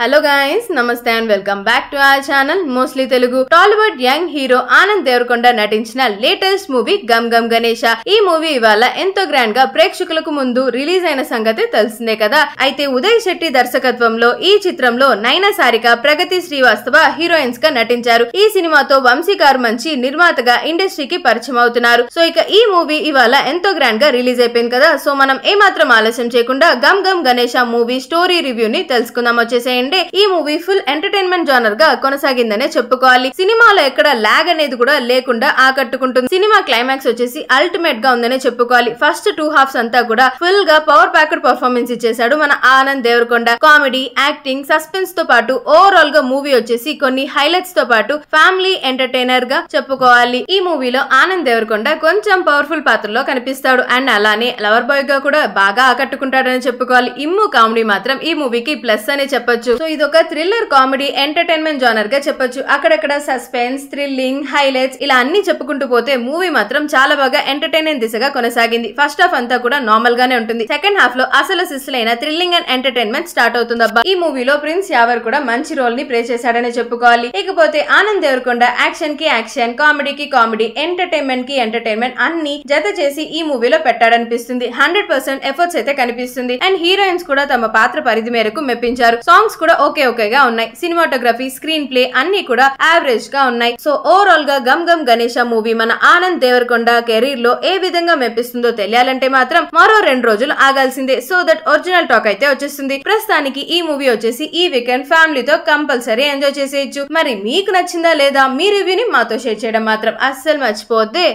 Hello guys, నమస్తే and welcome back to our channel mostly Telugu. Tollywood young hero Anand Deverakonda నటించిన latest movie Gam Gam Ganesha. ఈ movie ఇవాళ ఎంతో గ్రాండ్ గా ప్రేక్షకులకు ముందు రిలీజ్ అయిన సంగతి తెలిసిందే కదా. అయితే ఉదయ్ శెట్టి దర్శకత్వంలో ఈ చిత్రంలో నైనా సారిక, ప్రగతి శ్రీవాస్తవ హీరోయిన్స్ గా నటించారు. ఈ సినిమాతో వంశీ గారు మంచి నిర్మాతగా ఇండస్ట్రీకి పరిచయం అవుతున్నారు. సో ఇక ఈ మూవీ ఇవాళ ఎంతో గ్రాండ్ గా రిలీజ్ అయిపోయింది కదా. సో మనం ఏమాత్రం ఆలస్యం చేయకుండా Gam Gam Ganesha movie story review ని తెలుసుకుందాం. వచ్చేసేయండి. ఈ మూవీ ఫుల్ ఎంటర్టైన్మెంట్ జానర్ గా కొనసాగిందనే చెప్పుకోవాలి. సినిమాలో ఎక్కడ లాగ్ అనేది కూడా లేకుండా ఆకట్టుకుంటుంది. సినిమా క్లైమాక్స్ వచ్చేసి అల్టిమేట్ గా ఉందనే చెప్పుకోవాలి. ఫస్ట్ 2 హాఫ్స్ అంతా కూడా ఫుల్ గా పవర్ ప్యాక్డ్ పర్ఫార్మెన్స్ ఇచ్చేశాడు మన Anand Deverakonda. Comedy, acting, suspense తో పాటు ఓవరాల్ గా మూవీ వచ్చేసి కొన్ని హైలైట్స్ తో పాటు ఫ్యామిలీ ఎంటర్టైనర్ గా చెప్పుకోవాలి. ఈ మూవీలో ఆనంద్ దేవరకొండ కొంచెం పవర్ఫుల్ పాత్రలో కనిపిస్తాడు. అండ్ అలానే లవర్ బాయ్ గా కూడా బాగా ఆకట్టుకుంటాడని చెప్పుకోవాలి. ఇమ్ము కామెడీ మాత్రం ఈ మూవీకి ప్లస్ అనే చెప్పొచ్చు. సో ఇదొక థ్రిల్లర్ కామెడీ ఎంటర్టైన్మెంట్ జానర్ గా చెప్పొచ్చు. అక్కడక్కడ సస్పెన్స్, థ్రిల్లింగ్, హైలైట్స్ ఇలా అన్ని చెప్పుకుంటూ పోతే మూవీ మాత్రం చాలా బాగా ఎంటర్టైనింగ్ దిశగా కొనసాగింది. ఫస్ట్ హాఫ్ అంతా కూడా నార్మల్ గానే ఉంటుంది. సెకండ్ హాఫ్ లో అసలు సిస్లైన థ్రిల్లింగ్ అండ్ ఎంటర్టైన్మెంట్ స్టార్ట్ అవుతుంది. అబ్బా, ఈ మూవీలో ప్రిన్స్ యావర్ కూడా మంచి రోల్ ని ప్లే చేశాడని చెప్పుకోవాలి. ఇకపోతే ఆనంద్ దేవరకొండ యాక్షన్ కి యాక్షన్, కామెడీకి కామెడీ, ఎంటర్టైన్మెంట్ కి ఎంటర్టైన్మెంట్ అన్ని జత చేసి ఈ మూవీలో పెట్టాడనిపిస్తుంది. 100% ఎఫర్ట్స్ అయితే కనిపిస్తుంది. అండ్ హీరోయిన్స్ కూడా తమ పాత్ర పరిధి మేరకు మెప్పించారు. సాంగ్స్ కూడా ఓకేగా ఉన్నాయి. సినిమాటోగ్రఫీ, స్క్రీన్ ప్లే అన్ని కూడా యావరేజ్ గా ఉన్నాయి. సో ఓవరాల్ గా గమ్ గమ్ గణేష మూవీ మన ఆనంద్ దేవరకొండ కెరీర్ లో ఏ విధంగా మెప్పిస్తుందో తెలియాలంటే మాత్రం మరో 2 రోజులు ఆగాల్సిందే. సో దట్ ఒరిజినల్ టాక్ అయితే వచ్చేస్తుంది. ప్రస్తుతానికి ఈ మూవీ వచ్చేసి ఈ వీకెండ్ ఫ్యామిలీతో కంపల్సరీ ఎంజాయ్ చేసేయచ్చు. మరి మీకు నచ్చిందా లేదా? మీ రివ్యూని మాతో షేర్ చేయడం మాత్రం అస్సలు మర్చిపోద్దే.